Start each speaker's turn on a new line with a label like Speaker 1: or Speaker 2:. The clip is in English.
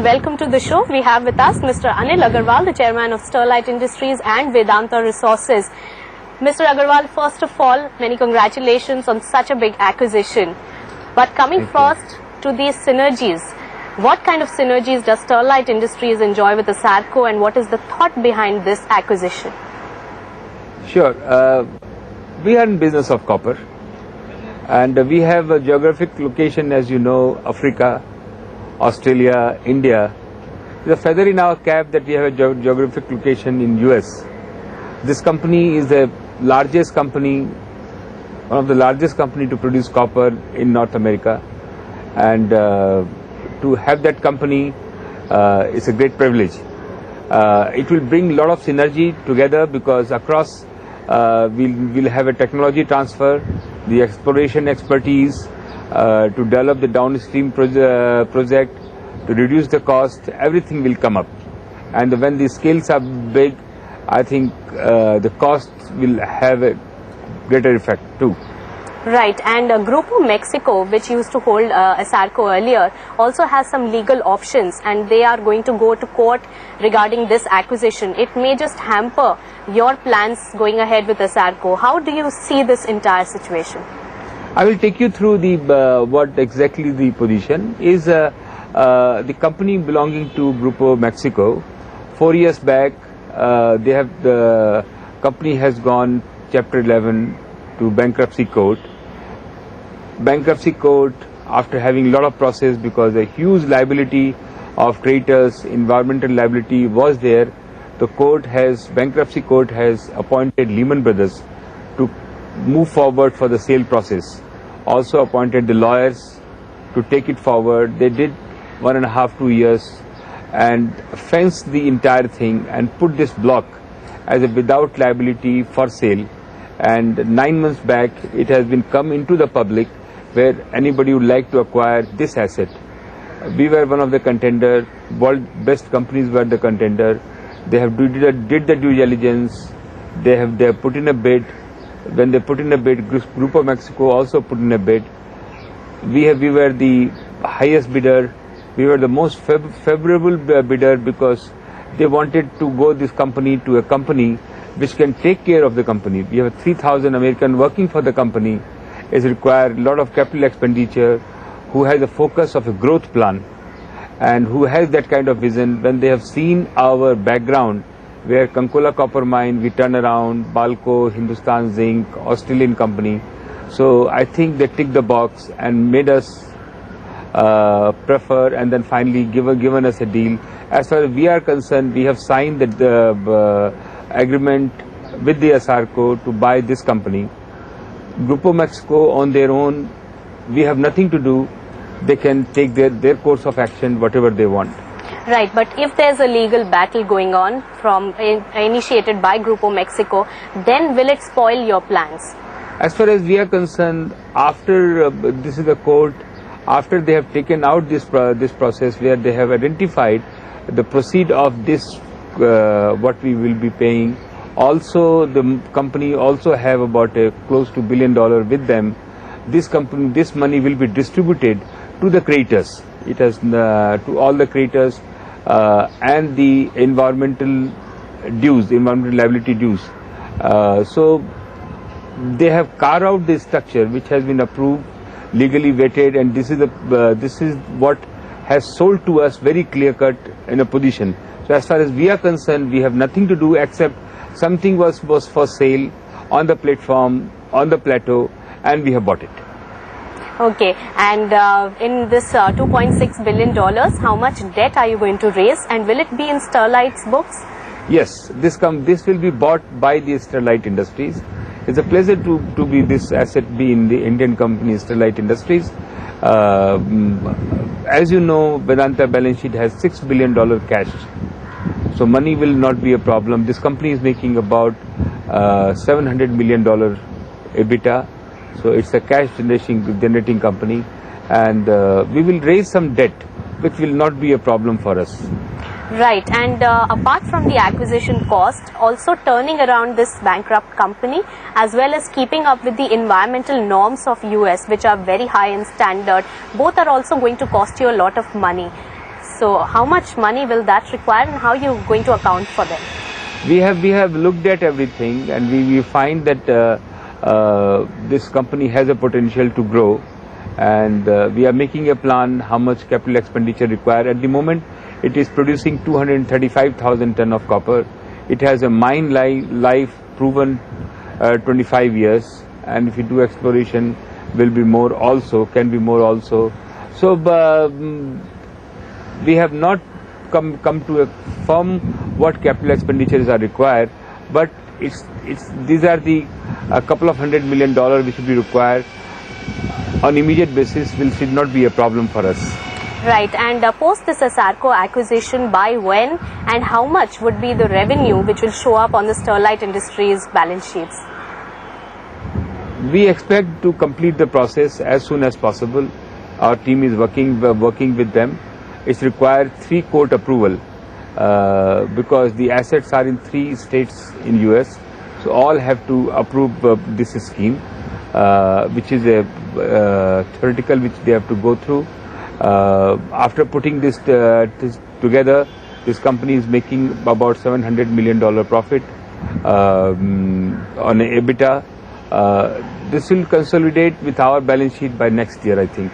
Speaker 1: welcome to the show. We have with us Mr. Anil Agarwal, the chairman of Sterlite Industries and Vedanta Resources. Mr. Agarwal, first of all, many congratulations on such a big acquisition. But coming first to these synergies, what kind of synergies does Sterlite Industries enjoy with Asarco, and what is the thought behind this acquisition?
Speaker 2: Sure. We are in business of copper, and we have a geographic location, as you know, Africa, Australia, India. It's a feather in our cap that we have a geographic location in US. This company is the largest company, one of the largest company to produce copper in North America, and to have that company is a great privilege. It will bring a lot of synergy together because across we'll have a technology transfer, the exploration expertise, to develop the downstream project, to reduce the cost, everything will come up. And when the scales are big, I think the cost will have a greater effect too.
Speaker 1: Right, and Grupo Mexico, which used to hold Asarco earlier, also has some legal options, and they are going to go to court regarding this acquisition. It may just hamper your plans going ahead with Asarco. How do you see this entire situation?
Speaker 2: I will take you through the what exactly the position is. The company belonging to Grupo Mexico, 4 years back, the company has gone Chapter 11 to bankruptcy court. Bankruptcy court, after having a lot of process because a huge liability of creditors, environmental liability was there, the bankruptcy court has appointed Lehman Brothers to move forward for the sale process. Also appointed the lawyers to take it forward. They did 1.5 to 2 years and fenced the entire thing and put this block as a without liability for sale. And 9 months back, it has been come into the public where anybody would like to acquire this asset. We were one of the contender. World best companies were the contender. They have did the due diligence. They have put in a bid. When they put in a bid, Grupo Mexico also put in a bid. We were the highest bidder. We were the most favorable bidder because they wanted to go this company to a company which can take care of the company. We have 3,000 Americans working for the company. It requires a lot of capital expenditure, who has a focus of a growth plan and who has that kind of vision. When they have seen our background, where Konkola Copper Mine, we turn around, Balco, Hindustan Zinc, Australian company. So I think they ticked the box and made us prefer, and then finally given us a deal. As far as we are concerned, we have signed the agreement with the Asarco to buy this company. Grupo Mexico on their own, we have nothing to do. They can take their course of action, whatever they want.
Speaker 1: Right, but if there's a legal battle going on initiated by Grupo Mexico, then will it spoil your plans?
Speaker 2: As far as we are concerned, after this is the court, after they have taken out this process where they have identified the proceed of this, what we will be paying. Also, the company also have about close to $1 billion with them. This money will be distributed to the creditors. It has to all the creditors and the environmental dues, environmental liability dues. So they have carved out this structure which has been approved, legally vetted, and this is what has sold to us very clear cut in a position. So as far as we are concerned, we have nothing to do except something was for sale on the platform, on the plateau, and we have bought it.
Speaker 1: Okay, and in this $2.6 billion, how much debt are you going to raise, and will it be in Sterlite's books?
Speaker 2: Yes, this will be bought by the Sterlite Industries. It's a pleasure to be this asset be in the Indian company Sterlite Industries. As you know, Vedanta balance sheet has $6 billion cash. So money will not be a problem. This company is making about $700 million EBITDA. So it's a cash generating company, and we will raise some debt, which will not be a problem for us.
Speaker 1: Right, and apart from the acquisition cost, also turning around this bankrupt company, as well as keeping up with the environmental norms of US, which are very high in standard, both are also going to cost you a lot of money. So how much money will that require and how are you going to account for them?
Speaker 2: We have looked at everything, and we find that this company has a potential to grow, and we are making a plan how much capital expenditure required. At the moment, it is producing 235,000 ton of copper. It has a mine life proven 25 years, and if you do exploration, will be more also, can be more also. So we have not come to a firm what capital expenditures are required, but these are the a couple of $100 million which will be required on immediate basis should not be a problem for us.
Speaker 1: Right, and post this Asarco acquisition, by when and how much would be the revenue which will show up on the Sterlite Industries balance sheets?
Speaker 2: We expect to complete the process as soon as possible. Our team is working with them. It's required 3 court approval because the assets are in 3 states in US. So all have to approve this scheme, which is a theoretical which they have to go through. After putting this together, this company is making about $700 million profit on EBITDA. This will consolidate with our balance sheet by next year, I think.